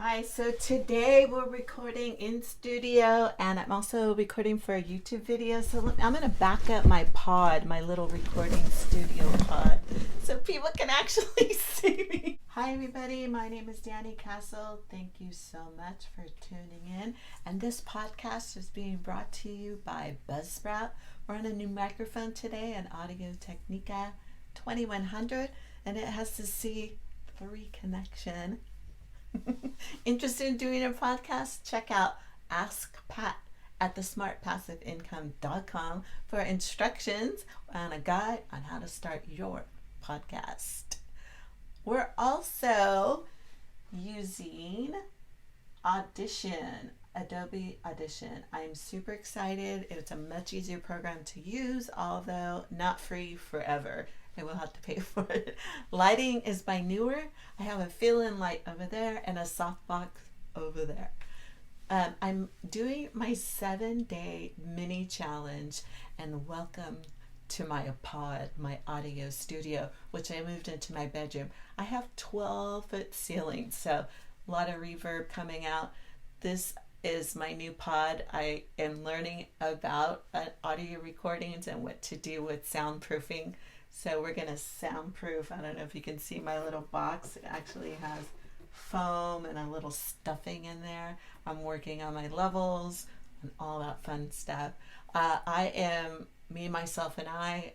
Hi, so today we're recording in studio and I'm also recording for a YouTube video. So I'm going to back up my pod, my little recording studio pod, so people can actually see me. Hi everybody, my name is Danny Castle. Thank you so much for tuning in. And this podcast is being brought to you by Buzzsprout. We're on a new microphone today, an Audio Technica 2100, and it has the C3 connection. Interested in doing a podcast? Check out Ask Pat at thesmartpassiveincome.com for instructions and a guide on how to start your podcast. We're also using Adobe Audition. I'm super excited. It's a much easier program to use, although not free forever. I will have to pay for it. Lighting is by Newer. I have a fill-in light over there and a softbox over there. I'm doing my 7-day mini challenge, and welcome to my pod, my audio studio, which I moved into my bedroom. I have 12-foot ceilings, so a lot of reverb coming out. This is my new pod. I am learning about audio recordings and what to do with soundproofing. So we're going to soundproof. I don't know if you can see my little box. It actually has foam and a little stuffing in there. I'm working on my levels and all that fun stuff. I am me, myself, and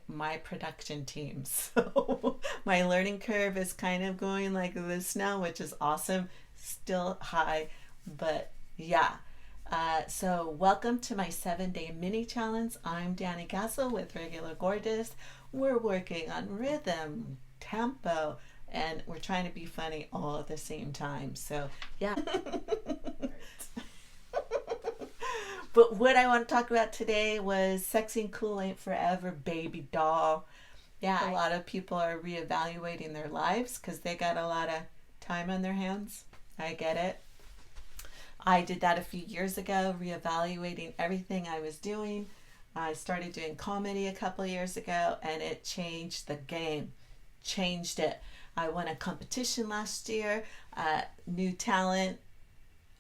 my production team. So my learning curve is kind of going like this now, which is awesome. Still high, but yeah. So welcome to my 7-day mini challenge. I'm Danny Castle with Regular Gorgeous. We're working on rhythm, tempo, and we're trying to be funny all at the same time. So yeah. But what I want to talk about today was Sexy and Cool Ain't Forever, Baby Doll. Yeah, a lot of people are reevaluating their lives because they got a lot of time on their hands. I get it. I did that a few years ago, reevaluating everything I was doing. I started doing comedy a couple years ago, and it changed the game, changed it. I won a competition last year, new talent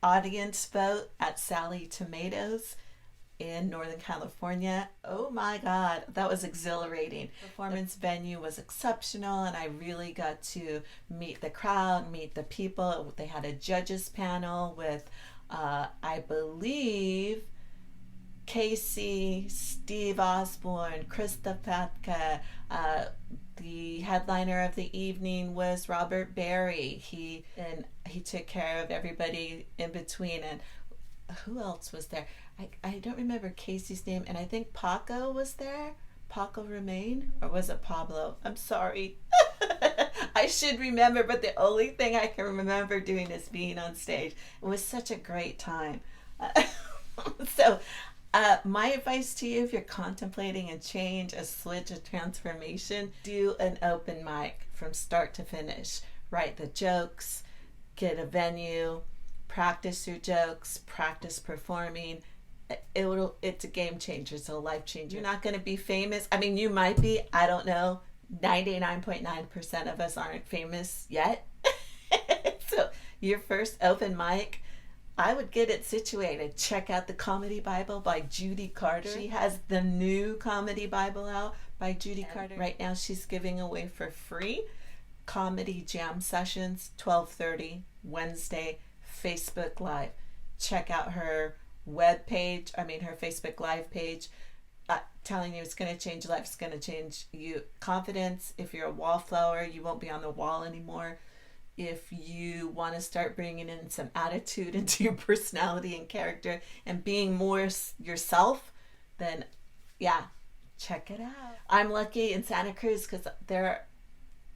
audience vote at Sally Tomatoes in Northern California. Oh my God, that was exhilarating. The performance venue was exceptional, and I really got to meet the crowd, meet the people. They had a judges panel with, I believe, Casey, Steve Osborne, Krista Patka. The headliner of the evening was Robert Barry. He took care of everybody in between. And who else was there? I don't remember Casey's name, and I think Paco was there. Paco Remain, or was it Pablo? I'm sorry. I should remember, but the only thing I can remember doing is being on stage. It was such a great time. So my advice to you, if you're contemplating a change, a switch, a transformation, do an open mic from start to finish. Write the jokes, get a venue, practice your jokes, practice performing. It's a game changer. It's a life changer. You're not going to be famous. I mean, you might be. I don't know. 99.9% of us aren't famous yet. So your first open mic, I would get it situated. Check out the Comedy Bible by Judy Carter. She has the new Comedy Bible out by Judy Carter. Right now she's giving away for free comedy jam sessions, 12:30 Wednesday, Facebook Live. Check out her webpage, her Facebook Live page. Telling you it's going to change your life. It's going to change you. Confidence. If you're a wallflower, you won't be on the wall anymore. If you want to start bringing in some attitude into your personality and character and being more yourself, then yeah, check it out. I'm lucky in Santa Cruz because there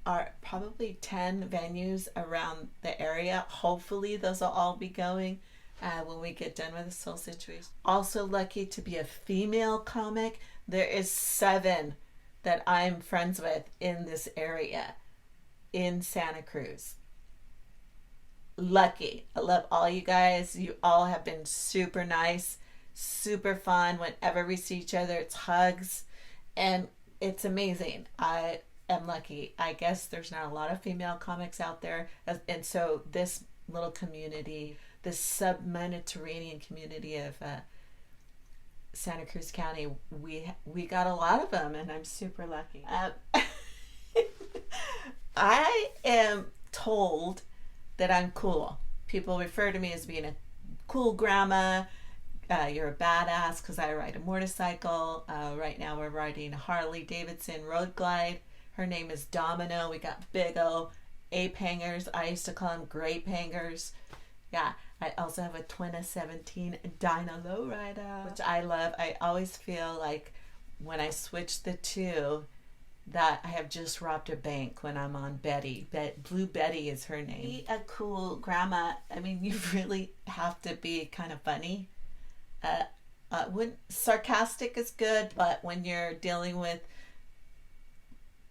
are probably 10 venues around the area. Hopefully those will all be going when we get done with this whole situation. Also lucky to be a female comic. There is 7 that I'm friends with in this area in Santa Cruz. Lucky. I love all you guys. You all have been super nice, super fun. Whenever we see each other, it's hugs, and it's amazing. I am lucky. I guess there's not a lot of female comics out there, and so this little community, this sub-Mediterranean community of Santa Cruz County. We got a lot of them, and I'm super lucky. I am told that I'm cool. People refer to me as being a cool grandma. You're a badass because I ride a motorcycle. Right now we're riding a Harley Davidson Road Glide. Her name is Domino. We got big O ape hangers. I used to call them grape hangers. Yeah, I also have a 2017 Dyna Lowrider, which I love. I always feel like when I switch the two, that I have just robbed a bank when I'm on Betty. Blue Betty is her name. Be a cool grandma. I mean, you really have to be kind of funny. When sarcastic is good, but when you're dealing with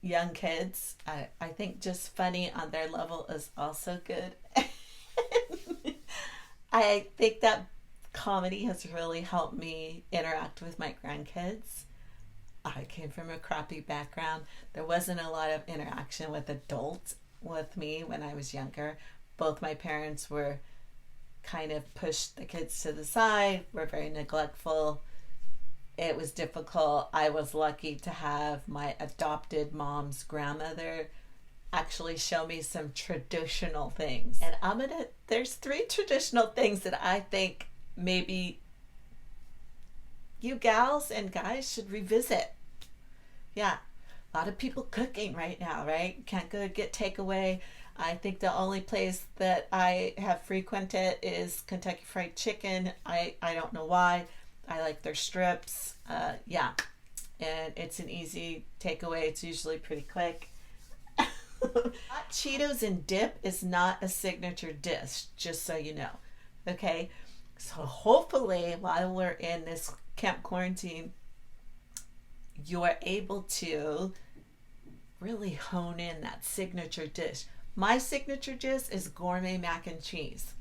young kids, I think just funny on their level is also good. I think that comedy has really helped me interact with my grandkids. I came from a crappy background. There wasn't a lot of interaction with adults with me when I was younger. Both my parents were kind of pushed the kids to the side, were very neglectful. It was difficult. I was lucky to have my adopted mom's grandmother actually show me some traditional things. And there's 3 traditional things that I think maybe you gals and guys should revisit. Yeah, a lot of people cooking right now, right? Can't go get takeaway. I think the only place that I have frequented is Kentucky Fried Chicken. I don't know why. I like their strips. Yeah, and it's an easy takeaway. It's usually pretty quick. Hot Cheetos and dip is not a signature dish, just so you know. Okay, so hopefully while we're in this camp quarantine, you're able to really hone in that signature dish. My signature dish is gourmet mac and cheese.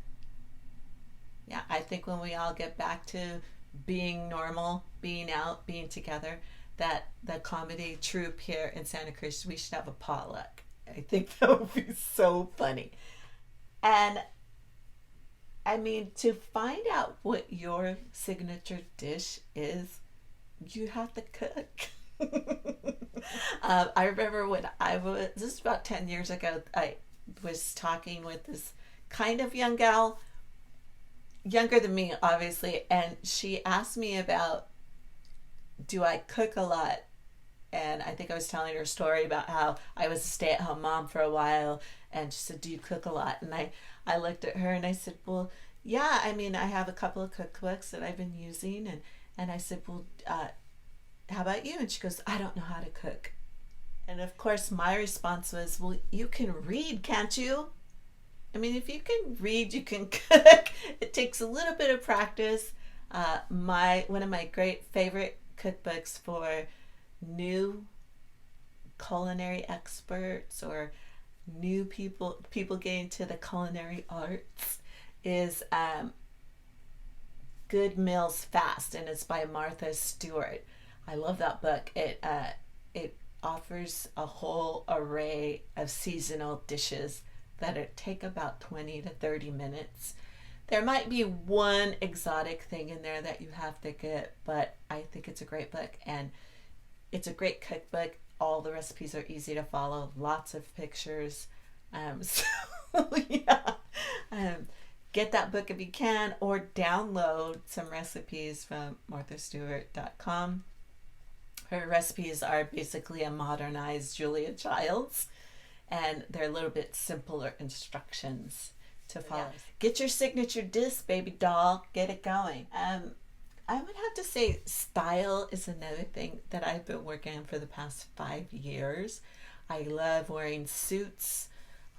Yeah, I think when we all get back to being normal, being out, being together, that the comedy troupe here in Santa Cruz, we should have a potluck. I think that would be so funny. And I mean, to find out what your signature dish is, you have to cook. I remember when this is about 10 years ago, I was talking with this kind of young gal, younger than me, obviously, and she asked me about, do I cook a lot? And I think I was telling her a story about how I was a stay-at-home mom for a while, and she said, do you cook a lot? And I looked at her and I said, well, yeah, I mean, I have a couple of cookbooks that I've been using, and I said, well, how about you? And she goes, I don't know how to cook. And of course, my response was, well, you can read, can't you? I mean, if you can read, you can cook. It takes a little bit of practice. One of my great favorite cookbooks for new culinary experts or new people getting to the culinary arts is Good Meals Fast, and it's by Martha Stewart. I love that book. It offers a whole array of seasonal dishes that take about 20 to 30 minutes. There might be one exotic thing in there that you have to get, but I think it's a great book, and it's a great cookbook. All the recipes are easy to follow, lots of pictures. So yeah, get that book if you can, or download some recipes from marthastewart.com. Her recipes are basically a modernized Julia Childs, and they're a little bit simpler instructions to follow. Yeah. Get your signature dish, baby doll. Get it going. I would have to say style is another thing that I've been working on for the past 5 years. I love wearing suits.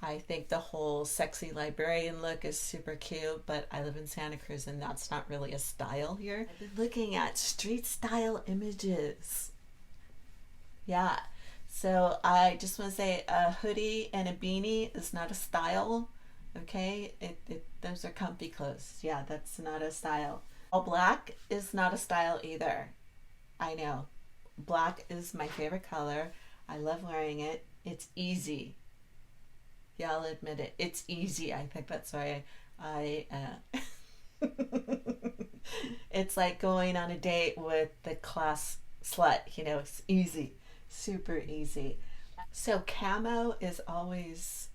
I think the whole sexy librarian look is super cute, but I live in Santa Cruz and that's not really a style here. I've been looking at street style images. Yeah, so I just want to say a hoodie and a beanie is not a style, okay? Those are comfy clothes. Yeah, that's not a style. All black is not a style either. I know. Black is my favorite color. I love wearing it. It's easy. Yeah, I'll admit it. It's easy. I think that's why it's like going on a date with the class slut. It's easy, super easy. So camo is always,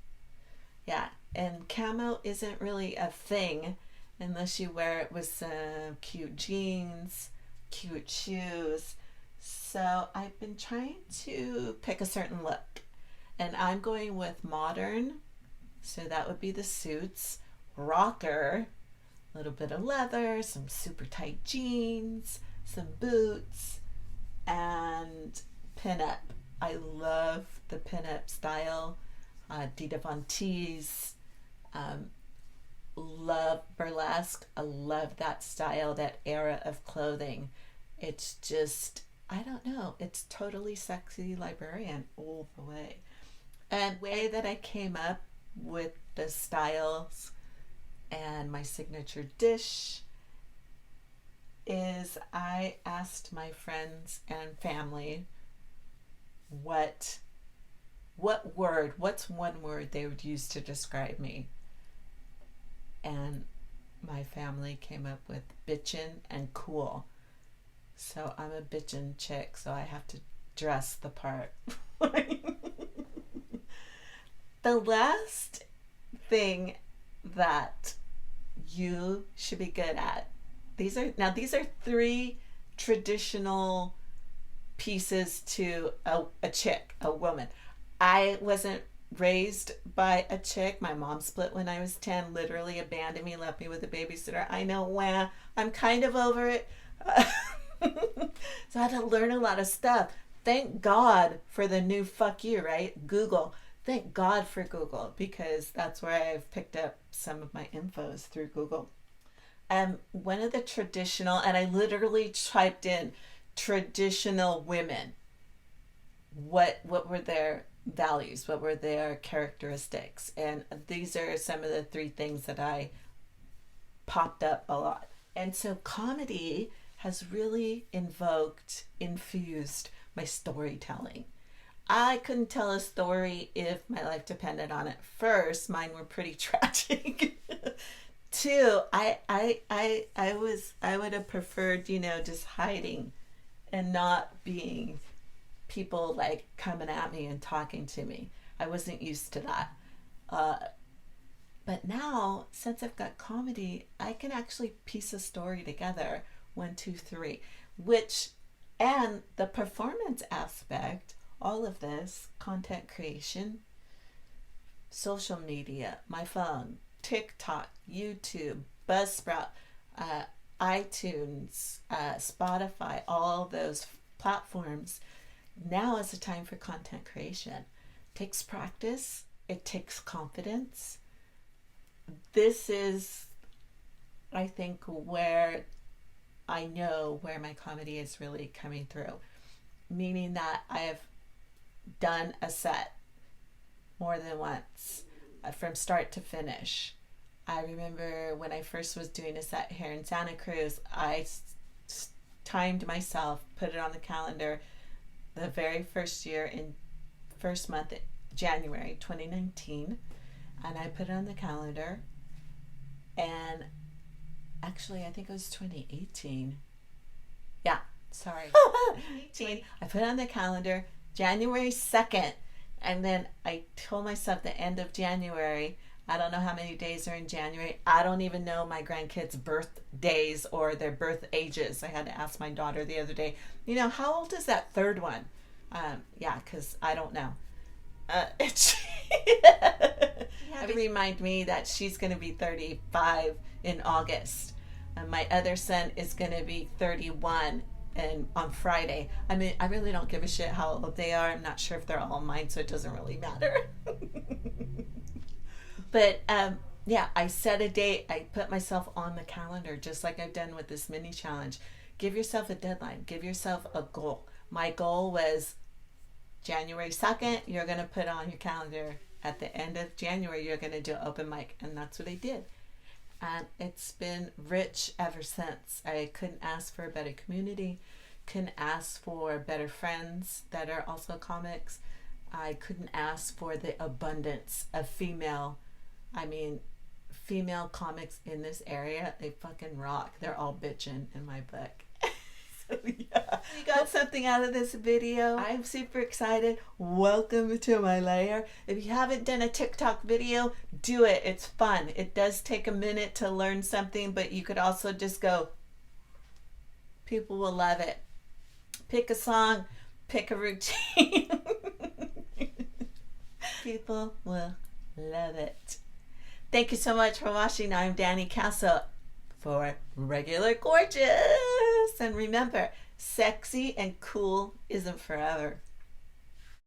yeah, and camo isn't really a thing unless you wear it with some cute jeans, cute shoes. So I've been trying to pick a certain look, and I'm going with modern. So that would be the suits, rocker, a little bit of leather, some super tight jeans, some boots, and pinup. I love the pinup style. Dita Von Teese, um, love burlesque. I love that style, that era of clothing. It's just, I don't know, it's totally sexy librarian all the way. And way that I came up with the styles and my signature dish is I asked my friends and family what what's one word they would use to describe me. And my family came up with bitchin' and cool. So I'm a bitchin' chick, so I have to dress the part. The last thing that you should be good at. These are three traditional pieces to a chick, a woman. I wasn't raised by a chick. My mom split when I was 10, literally abandoned me, left me with a babysitter. I know, wah, I'm kind of over it. So I had to learn a lot of stuff. Thank God for the new fuck you, right? Google. Thank God for Google, because that's where I've picked up some of my infos through Google. One of the traditional, and I literally typed in traditional women. What were their values? What were their characteristics? And these are some of the three things that I popped up a lot. And so comedy has really infused my storytelling. I couldn't tell a story if my life depended on it. First, mine were pretty tragic. Two, I would have preferred, just hiding and not being people like coming at me and talking to me. I wasn't used to that. Uh, but now, since I've got comedy, I can actually piece a story together. One, two, three. Which, and the performance aspect, all of this, content creation, social media, my phone, TikTok, YouTube, Buzzsprout, uh, iTunes, Spotify, all those platforms. Now is the time for content creation. It takes practice. It takes confidence. This is, I think, where I know where my comedy is really coming through. Meaning that I have done a set more than once, from start to finish. I remember when I first was doing a set here in Santa Cruz, I timed myself, put it on the calendar the very first year in first month, January 2019, and I put it on the calendar. And actually, I think it was 2018. Yeah, sorry. 18. I put it on the calendar January 2nd, and then I told myself the end of January. I don't know how many days are in January. I don't even know my grandkids' birthdays or their birth ages. I had to ask my daughter the other day, how old is that third one? Yeah, because I don't know. It remind me that she's going to be 35 in August. And my other son is going to be 31 and on Friday. I mean, I really don't give a shit how old they are. I'm not sure if they're all mine, so it doesn't really matter. But yeah, I set a date. I put myself on the calendar, just like I've done with this mini challenge. Give yourself a deadline. Give yourself a goal. My goal was January 2nd, you're going to put on your calendar. At the end of January, you're going to do open mic. And that's what I did. And it's been rich ever since. I couldn't ask for a better community. Couldn't ask for better friends that are also comics. I couldn't ask for the abundance of female, I mean, female comics in this area. They fucking rock. They're all bitchin' in my book. So yeah, you got something out of this video. I'm super excited. Welcome to my lair. If you haven't done a TikTok video, do it. It's fun. It does take a minute to learn something, but you could also just go. People will love it. Pick a song, pick a routine. People will love it. Thank you so much for watching. I'm Danny Castle for Regular Gorgeous. And remember, sexy and cool isn't forever.